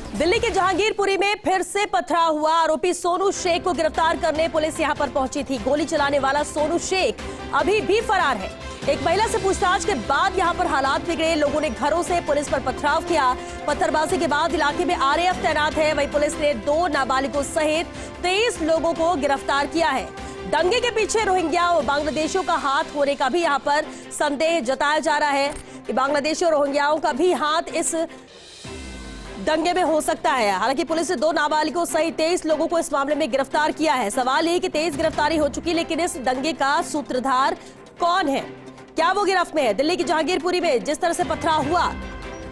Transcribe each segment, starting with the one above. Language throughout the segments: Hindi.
दिल्ली के जहांगीरपुरी में फिर से पथराव हुआ। आरोपी सोनू शेख को गिरफ्तार करने पुलिस यहां पर पहुंची थी। गोली चलाने वाला सोनू शेख अभी भी फरार है। एक महिला से पूछताछ के बाद यहां पर हालात बिगड़े। लोगों ने घरों से पुलिस पर पथराव किया। पत्थरबाजी के बाद इलाके में आरएएफ तैनात है। वहीं पुलिस ने 2 नाबालिगों सहित 23 लोगों को गिरफ्तार किया है। दंगे के पीछे रोहिंग्या और बांग्लादेशियों का हाथ होने का भी यहां पर संदेह जताया जा रहा है कि बांग्लादेशी और रोहिंग्याओं का भी हाथ इस दंगे में हो सकता है। हालांकि पुलिस ने 2 नाबालिगों सहित 23 लोगों को इस मामले में गिरफ्तार किया है। सवाल ये कि 23 गिरफ्तारी हो चुकी, लेकिन इस दंगे का सूत्रधार कौन है, क्या वो गिरफ्त में है? दिल्ली की जहांगीरपुरी में जिस तरह से पथराव हुआ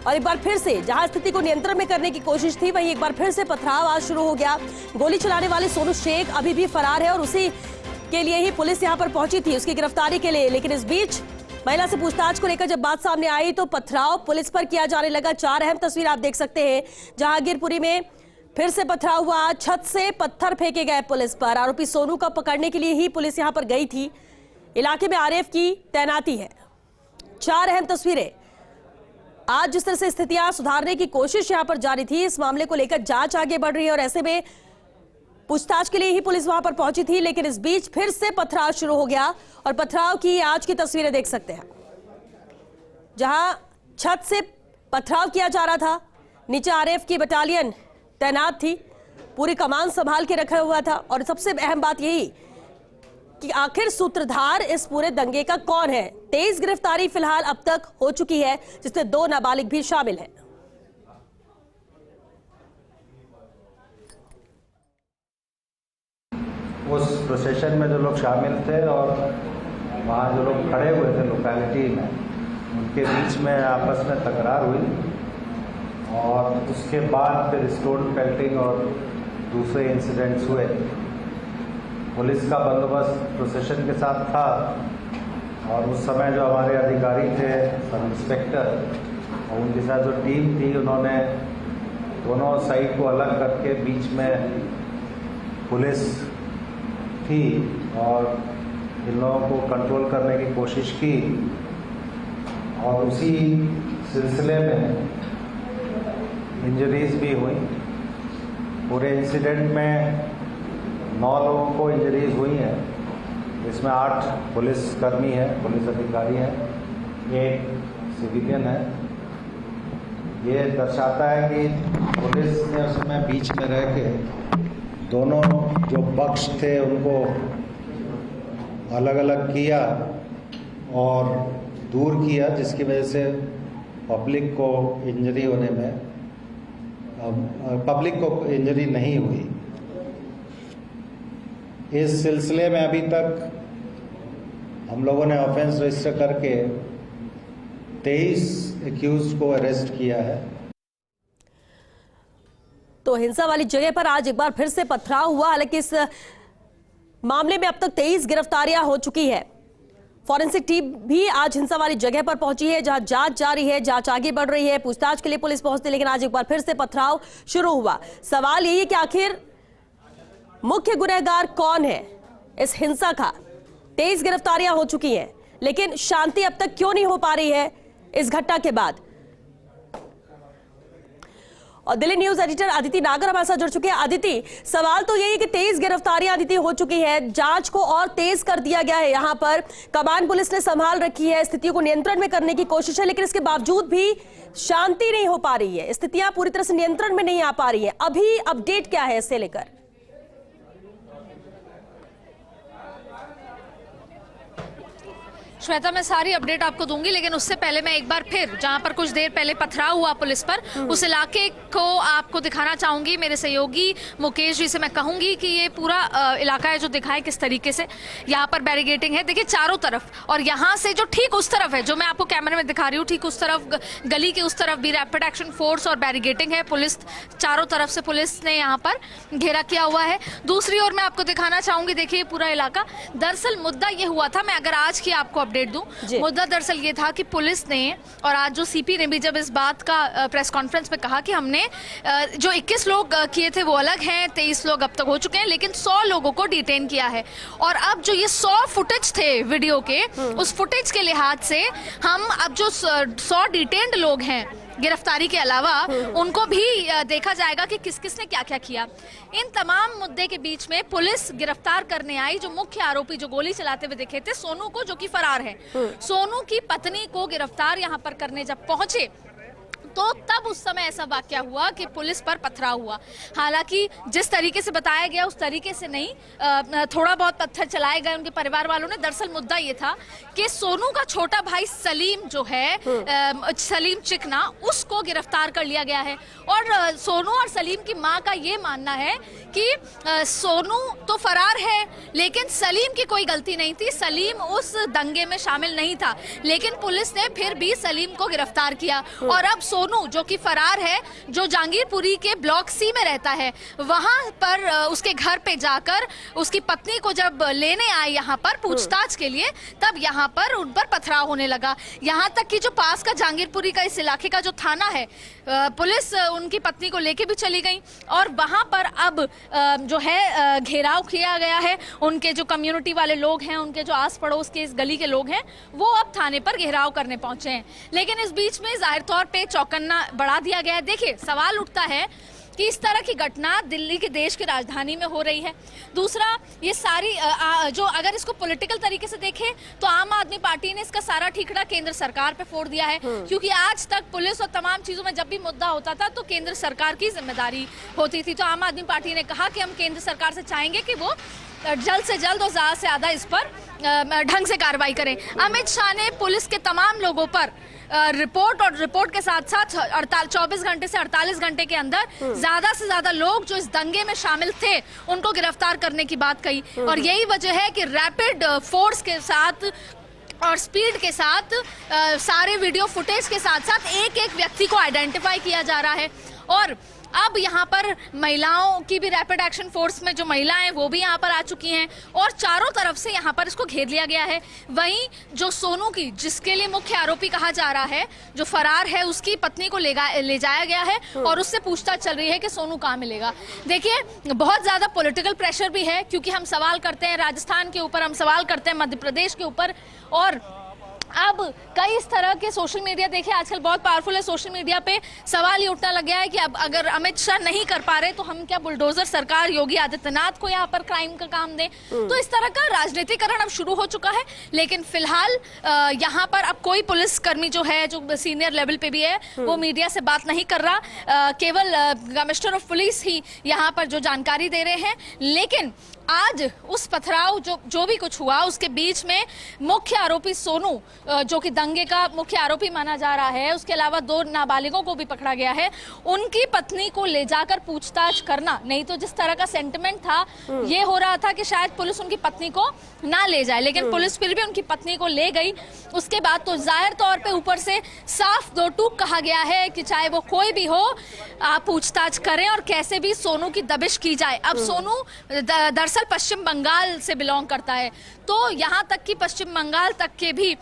और एक बार फिर से जहां स्थिति को नियंत्रण में करने की कोशिश थी, वहीं एक बार फिर से पथराव आज शुरू हो गया। गोली चलाने वाले सोनू शेख अभी भी फरार है और उसी के लिए ही पुलिस यहां पर पहुंची थी, उसकी गिरफ्तारी के लिए। लेकिन इस बीच महिला से पूछताछ को लेकर जब बात सामने आई तो पथराव पुलिस पर किया जाने लगा। 4 अहम तस्वीर आप देख सकते हैं। जहांगीरपुरी में फिर से पथराव हुआ। छत से पत्थर फेंके गए पुलिस पर। आरोपी सोनू को पकड़ने के लिए ही पुलिस यहां पर गई थी। इलाके में आरएएफ की तैनाती है। 4 अहम तस्वीरें। आज जिस तरह से स्थितियां सुधारने की कोशिश यहां पर जारी थी, इस मामले को लेकर जांच आगे बढ़ रही है और ऐसे में पूछताछ के लिए ही पुलिस वहां पर पहुंची थी। लेकिन इस बीच फिर से पथराव शुरू हो गया और पथराव की आज की तस्वीरें देख सकते हैं। जहां छत से पथराव किया जा रहा था, नीचे आरएएफ की बटालियन तैनात थी, पूरी कमान संभाल के रखा हुआ था। और सबसे अहम बात यही कि आखिर सूत्रधार इस पूरे दंगे का कौन है। 23 गिरफ्तारी फिलहाल अब तक हो चुकी है, जिसमें 2 नाबालिग भी शामिल हैं। उस प्रोसेशन में जो लोग शामिल थे और वहाँ जो लोग खड़े हुए थे लोकेलिटी में, उनके बीच में आपस में तकरार हुई और उसके बाद फिर स्टोन पेल्टिंग और दूसरे इंसिडेंट्स हुए। पुलिस का बंदोबस्त प्रोसेशन के साथ था और उस समय जो हमारे अधिकारी थे, सब इंस्पेक्टर और उनके साथ जो टीम थी, उन्होंने दोनों साइड को अलग करके बीच में पुलिस थी और इन लोगों को कंट्रोल करने की कोशिश की। और उसी सिलसिले में इंजरीज भी हुई। पूरे इंसिडेंट में 9 लोगों को इंजरीज हुई हैं। इसमें 8 पुलिसकर्मी हैं, पुलिस अधिकारी हैं, 1 सिविलियन है। ये दर्शाता है कि पुलिस ने उसमें बीच में रह के दोनों जो पक्ष थे उनको अलग अलग किया और दूर किया, जिसकी वजह से पब्लिक को इंजरी होने में पब्लिक को इंजरी नहीं हुई। इस सिलसिले में अभी तक हम लोगों ने ऑफेंस रजिस्टर करके 23 एक्यूज्ड को अरेस्ट किया है। तो हिंसा वाली जगह पर आज एक बार फिर से पथराव हुआ। हालांकि इस मामले में अब तक 23 गिरफ्तारियां हो चुकी है। फॉरेंसिक टीम भी आज हिंसा वाली जगह पर पहुंची है, जहां जांच जारी है, जांच आगे बढ़ रही है। पूछताछ के लिए पुलिस पहुंचती, लेकिन आज एक बार फिर से पथराव शुरू हुआ। सवाल यही है कि आखिर मुख्य गुनहगार कौन है इस हिंसा का। 23 गिरफ्तारियां हो चुकी हैं, लेकिन शांति अब तक क्यों नहीं हो पा रही है इस घटना के बाद। और दिल्ली न्यूज एडिटर अदिति नागर हमारे साथ जुड़ चुके हैं। अदिति, सवाल तो यही कि 23 गिरफ्तारियां अदिति हो चुकी है, जांच को और तेज कर दिया गया है। यहां पर कमान पुलिस ने संभाल रखी है, स्थिति को नियंत्रण में करने की कोशिश है, लेकिन इसके बावजूद भी शांति नहीं हो पा रही है। स्थितियां पूरी तरह से नियंत्रण में नहीं आ पा रही है। अभी अपडेट क्या है इससे लेकर? श्वेता, मैं सारी अपडेट आपको दूंगी, लेकिन उससे पहले मैं एक बार फिर जहां पर कुछ देर पहले पथराव हुआ पुलिस पर, उस इलाके को आपको दिखाना चाहूंगी। मेरे सहयोगी मुकेश जी से मैं कहूंगी कि ये पूरा इलाका है जो दिखाए किस तरीके से यहाँ पर बैरिगेटिंग है। देखिए चारों तरफ, और यहाँ से जो ठीक उस तरफ है, जो मैं आपको कैमरे में दिखा रही हूँ, ठीक उस तरफ गली के उस तरफ भी रैपिड एक्शन फोर्स और बैरिगेटिंग है। पुलिस चारों तरफ से पुलिस ने यहाँ पर घेरा किया हुआ है। दूसरी ओर मैं आपको दिखाना चाहूंगी, देखिए पूरा इलाका। दरअसल मुद्दा ये हुआ था, मैं अगर आज की आपको अपडेट दूं, मुद्दा दरअसल ये था कि पुलिस ने, और आज जो सीपी ने भी जब इस बात का प्रेस कॉन्फ्रेंस में कहा कि हमने जो 21 लोग किए थे वो अलग हैं, 23 लोग अब तक हो चुके हैं, लेकिन 100 लोगों को डिटेन किया है। और अब जो ये 100 फुटेज थे वीडियो के, उस फुटेज के लिहाज से हम अब जो 100 डिटेन्ड लोग हैं गिरफ्तारी के अलावा उनको भी देखा जाएगा कि किस किस ने क्या क्या किया। इन तमाम मुद्दे के बीच में पुलिस गिरफ्तार करने आई जो मुख्य आरोपी जो गोली चलाते हुए दिखे थे सोनू को, जो कि फरार है। सोनू की पत्नी को गिरफ्तार यहाँ पर करने जब पहुंचे तो तब उस समय ऐसा वाकया हुआ कि पुलिस पर पथराव हुआ। हालांकि जिस तरीके से बताया गया उस तरीके से नहीं, थोड़ा बहुत पत्थर चलाए गए उनके परिवार वालों ने। दरअसल मुद्दा ये था कि सोनू का छोटा भाई सलीम जो है, सलीम चिकना, उसको गिरफ्तार कर लिया गया है। और सोनू और सलीम की मां का ये मानना है कि सोनू तो फरार है लेकिन सलीम की कोई गलती नहीं थी, सलीम उस दंगे में शामिल नहीं था, लेकिन पुलिस ने फिर भी सलीम को गिरफ्तार किया। और अब सोनू जो कि फरार है, जो जहांगीरपुरी के ब्लॉक सी में रहता है, वहां पर उसके घर पे जाकर उसकी पत्नी को जब लेने आए यहाँ पर पूछताछ के लिए, तब यहाँ पर उन पर पथराव होने लगा। यहाँ तक कि जो पास का जहांगीरपुरी का इस इलाके का जो थाना है, पुलिस उनकी पत्नी को लेके भी चली गई और वहां पर अब जो है घेराव किया गया है। उनके जो कम्युनिटी वाले लोग हैं, उनके जो आस पड़ोस के इस गली के लोग हैं, वो अब थाने पर घेराव करने पहुंचे हैं। लेकिन इस बीच में जाहिर तौर पे चौकन्ना बढ़ा दिया गया है। देखिए, सवाल उठता है कि इस तरह की घटना दिल्ली के देश की राजधानी में हो रही है। दूसरा, ये सारी जो अगर इसको पॉलिटिकल तरीके से देखें तो आम आदमी पार्टी ने इसका सारा ठीकरा केंद्र सरकार पे फोड़ दिया है, क्योंकि आज तक पुलिस और तमाम चीजों में जब भी मुद्दा होता था तो केंद्र सरकार की जिम्मेदारी होती थी। तो आम आदमी पार्टी ने कहा कि हम केंद्र सरकार से चाहेंगे कि वो जल्द से जल्द और ज्यादा से ज्यादा इस पर ढंग से कार्रवाई करें। अमित शाह ने पुलिस के तमाम लोगों पर रिपोर्ट के साथ साथ 24 घंटे से 48 घंटे के अंदर ज्यादा से ज्यादा लोग जो इस दंगे में शामिल थे उनको गिरफ्तार करने की बात कही। और यही वजह है कि रैपिड फोर्स के साथ और स्पीड के साथ सारे वीडियो फुटेज के साथ साथ एक एक व्यक्ति को आइडेंटिफाई किया जा रहा है। और अब यहाँ पर महिलाओं की भी रैपिड एक्शन फोर्स में जो महिलाएं वो भी यहाँ पर आ चुकी हैं और चारों तरफ से यहाँ पर इसको घेर लिया गया है। वहीं जो सोनू की, जिसके लिए मुख्य आरोपी कहा जा रहा है, जो फरार है, उसकी पत्नी को ले जाया गया है और उससे पूछताछ चल रही है कि सोनू कहाँ मिलेगा। देखिए, बहुत ज्यादा पॉलिटिकल प्रेशर भी है, क्योंकि हम सवाल करते हैं राजस्थान के ऊपर, हम सवाल करते हैं मध्य प्रदेश के ऊपर, और अब कई इस तरह के सोशल मीडिया, देखिए आजकल बहुत पावरफुल है, सोशल मीडिया पे सवाल ये उठने लग गया है कि अब अगर अमित शाह नहीं कर पा रहे तो हम क्या बुलडोजर सरकार योगी आदित्यनाथ को यहाँ पर क्राइम का काम दें। तो इस तरह का राजनीतिकरण अब शुरू हो चुका है। लेकिन फिलहाल यहाँ पर अब कोई पुलिसकर्मी जो है, जो सीनियर लेवल पे भी है, वो मीडिया से बात नहीं कर रहा। केवल कमिश्नर ऑफ पुलिस ही यहाँ पर जो जानकारी दे रहे हैं। लेकिन आज उस पथराव जो भी कुछ हुआ उसके बीच में मुख्य आरोपी सोनू, जो कि दंगे का मुख्य आरोपी माना जा रहा है, उसके अलावा 2 नाबालिगों को भी पकड़ा गया है। उनकी पत्नी को ले जाकर पूछताछ करना, नहीं तो जिस तरह का सेंटिमेंट था, ये हो रहा था कि शायद पुलिस उनकी पत्नी को ना ले जाए, लेकिन पुलिस फिर भी उनकी पत्नी को ले गई। उसके बाद तो जाहिर तौर पे ऊपर से साफ 2 टूक कहा गया है कि चाहे वो कोई भी हो, आप पूछताछ करें और कैसे भी सोनू की दबिश की जाए। अब सोनू दरअसल पश्चिम बंगाल से बिलोंग करता है, तो यहाँ तक कि पश्चिम बंगाल तक के भी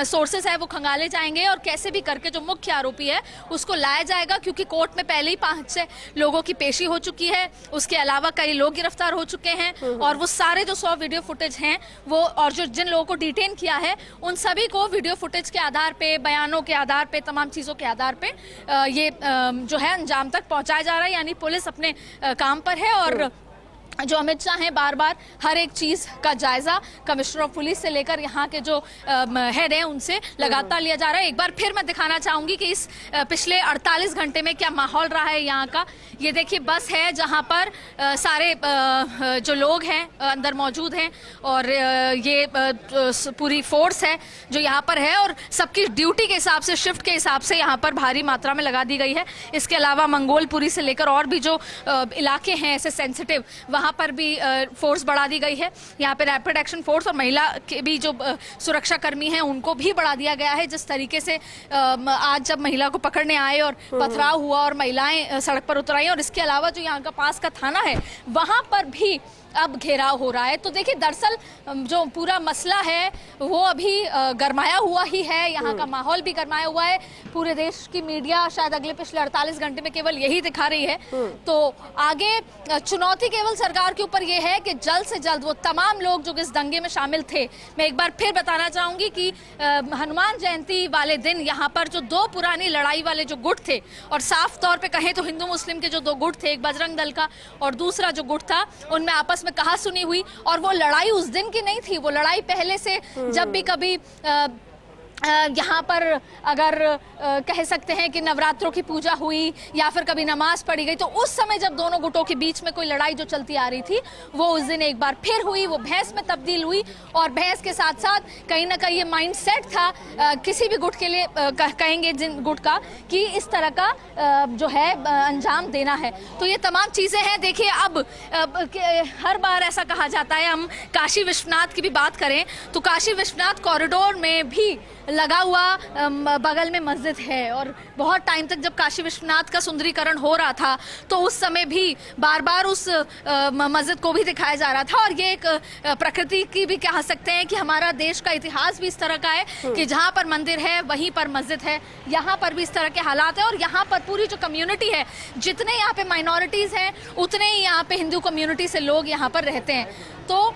सोर्सेस है वो खंगाले जाएंगे और कैसे भी करके जो मुख्य आरोपी है उसको लाया जाएगा, क्योंकि कोर्ट में पहले ही 5 लोगों की पेशी हो चुकी है। उसके अलावा कई लोग गिरफ्तार हो चुके हैं और वो सारे जो 100 वीडियो फुटेज हैं वो, और जो जिन लोगों को डिटेन किया है उन सभी को वीडियो फुटेज के आधार पे, बयानों के आधार पे, तमाम चीज़ों के आधार पे ये जो है अंजाम तक पहुंचाया जा रहा है। यानी पुलिस अपने काम पर है और जो अमित शाह हैं बार बार हर एक चीज का जायजा कमिश्नर ऑफ पुलिस से लेकर यहाँ के जो हेड हैं उनसे लगातार लिया जा रहा है। एक बार फिर मैं दिखाना चाहूंगी कि इस पिछले 48 घंटे में क्या माहौल रहा है यहाँ का। ये देखिए, बस है जहाँ पर सारे जो लोग हैं अंदर मौजूद हैं और ये पूरी फोर्स है जो यहाँ पर है और सबकी ड्यूटी के हिसाब से, शिफ्ट के हिसाब से यहाँ पर भारी मात्रा में लगा दी गई है। इसके अलावा मंगोलपुरी से लेकर और भी जो इलाके हैं ऐसे सेंसिटिव, वहाँ पर भी फोर्स बढ़ा दी गई है। यहाँ पे रैपिड एक्शन फोर्स और महिला के भी जो सुरक्षा कर्मी हैं उनको भी बढ़ा दिया गया है। जिस तरीके से आज जब महिला को पकड़ने आए और पथराव हुआ और महिलाएं सड़क पर उतर आई, और इसके अलावा जो यहाँ का पास का थाना है वहाँ पर भी अब घेराव हो रहा है। तो देखिए, दरअसल जो पूरा मसला है वो अभी गरमाया हुआ ही है, यहाँ का माहौल भी गरमाया हुआ है। पूरे देश की मीडिया शायद अगले पिछले 48 घंटे में केवल यही दिखा रही है। तो आगे चुनौती केवल सरकार सरकार के ऊपर यह है कि जल्द से जल्द वो तमाम लोग जो इस दंगे में शामिल थे, मैं एक बार फिर बताना चाहूंगी कि हनुमान जयंती वाले दिन यहाँ पर जो दो पुरानी लड़ाई वाले जो गुट थे, और साफ तौर पे कहें तो हिंदू मुस्लिम के जो दो गुट थे, एक बजरंग दल का और दूसरा जो गुट था, उनमें आपस में कहासुनी हुई। और वो लड़ाई उस दिन की नहीं थी, वो लड़ाई पहले से जब भी कभी यहाँ पर अगर कह सकते हैं कि नवरात्रों की पूजा हुई या फिर कभी नमाज पढ़ी गई, तो उस समय जब दोनों गुटों के बीच में कोई लड़ाई जो चलती आ रही थी, वो उस दिन एक बार फिर हुई, वो बहस में तब्दील हुई। और बहस के साथ साथ कहीं ना कहीं ये माइंडसेट था किसी भी गुट के लिए, कहेंगे जिन गुट का, कि इस तरह का जो है अंजाम देना है। तो ये तमाम चीज़ें हैं। देखिए अब हर बार ऐसा कहा जाता है, हम काशी विश्वनाथ की भी बात करें तो काशी विश्वनाथ कॉरिडोर में भी लगा हुआ बगल में मस्जिद है, और बहुत टाइम तक जब काशी विश्वनाथ का सुंदरीकरण हो रहा था तो उस समय भी बार बार उस मस्जिद को भी दिखाया जा रहा था। और ये एक प्रकृति की भी कह सकते हैं कि हमारा देश का इतिहास भी इस तरह का है कि जहाँ पर मंदिर है वहीं पर मस्जिद है। यहाँ पर भी इस तरह के हालात है, और यहाँ पर पूरी जो कम्युनिटी है, जितने यहाँ पे माइनॉरिटीज़ हैं उतने ही यहाँ पे हिंदू कम्युनिटी से लोग यहाँ पर रहते हैं। तो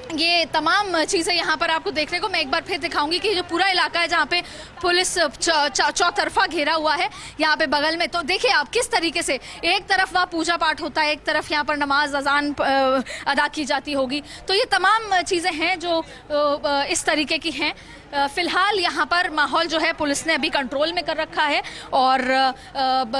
ये तमाम चीज़ें यहाँ पर आपको देखने को मैं एक बार फिर दिखाऊंगी कि जो पूरा इलाका है जहाँ पे पुलिस चौतरफा घेरा हुआ है, यहाँ पे बगल में, तो देखिए आप किस तरीके से एक तरफ वहाँ पूजा पाठ होता है, एक तरफ यहाँ पर नमाज अजान अदा की जाती होगी। तो ये तमाम चीज़ें हैं जो इस तरीके की हैं। फिलहाल यहाँ पर माहौल जो है पुलिस ने अभी कंट्रोल में कर रखा है, और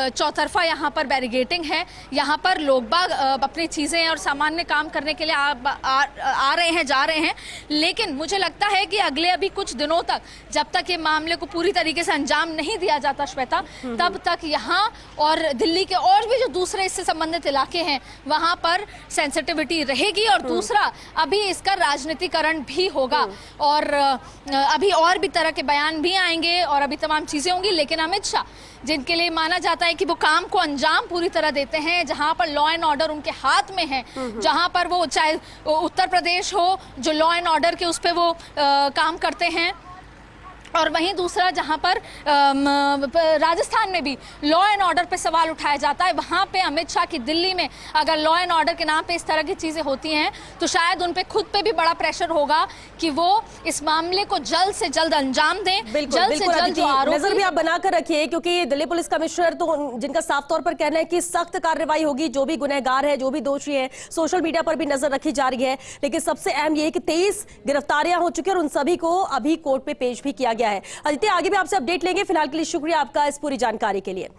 चौतरफा यहाँ पर बैरिगेटिंग है। यहाँ पर लोग बाग अपनी चीज़ें और सामान्य काम करने के लिए आ रहे हैं, जा रहे हैं। लेकिन मुझे लगता है कि अगले अभी कुछ दिनों तक, जब तक ये मामले को पूरी तरीके से अंजाम नहीं दिया जाता श्वेता, तब तक यहाँ और दिल्ली के और भी जो दूसरे इससे संबंधित इलाके हैं वहाँ पर सेंसिटिविटी रहेगी। और दूसरा, अभी इसका राजनीतिकरण भी होगा, और अभी और भी तरह के बयान भी आएंगे और अभी तमाम चीज़ें होंगी। लेकिन अमित शाह, जिनके लिए माना जाता है कि वो काम को अंजाम पूरी तरह देते हैं, जहां पर लॉ एंड ऑर्डर उनके हाथ में है, जहां पर वो चाहे उत्तर प्रदेश हो जो लॉ एंड ऑर्डर के उस पर वो काम करते हैं, और वहीं दूसरा जहां पर राजस्थान में भी लॉ एंड ऑर्डर पे सवाल उठाया जाता है, वहां पे अमित शाह की दिल्ली में अगर लॉ एंड ऑर्डर के नाम पे इस तरह की चीजें होती हैं तो शायद उन पे खुद पे भी बड़ा प्रेशर होगा कि वो इस मामले को जल्द से जल्द अंजाम दें। जल्द से जल्द नजर भी आप बनाकर रखिए, क्योंकि दिल्ली पुलिस कमिश्नर तो जिनका साफ तौर पर कहना है कि सख्त कार्रवाई होगी, जो भी गुनहगार है, जो भी दोषी है, सोशल मीडिया पर भी नजर रखी जा रही है। लेकिन सबसे अहम ये है कि 23 गिरफ्तारियां हो चुकी है और उन सभी को अभी कोर्ट पे पेश भी किया गया है। आदित्य, आगे भी आपसे अपडेट लेंगे। फिलहाल के लिए शुक्रिया आपका इस पूरी जानकारी के लिए।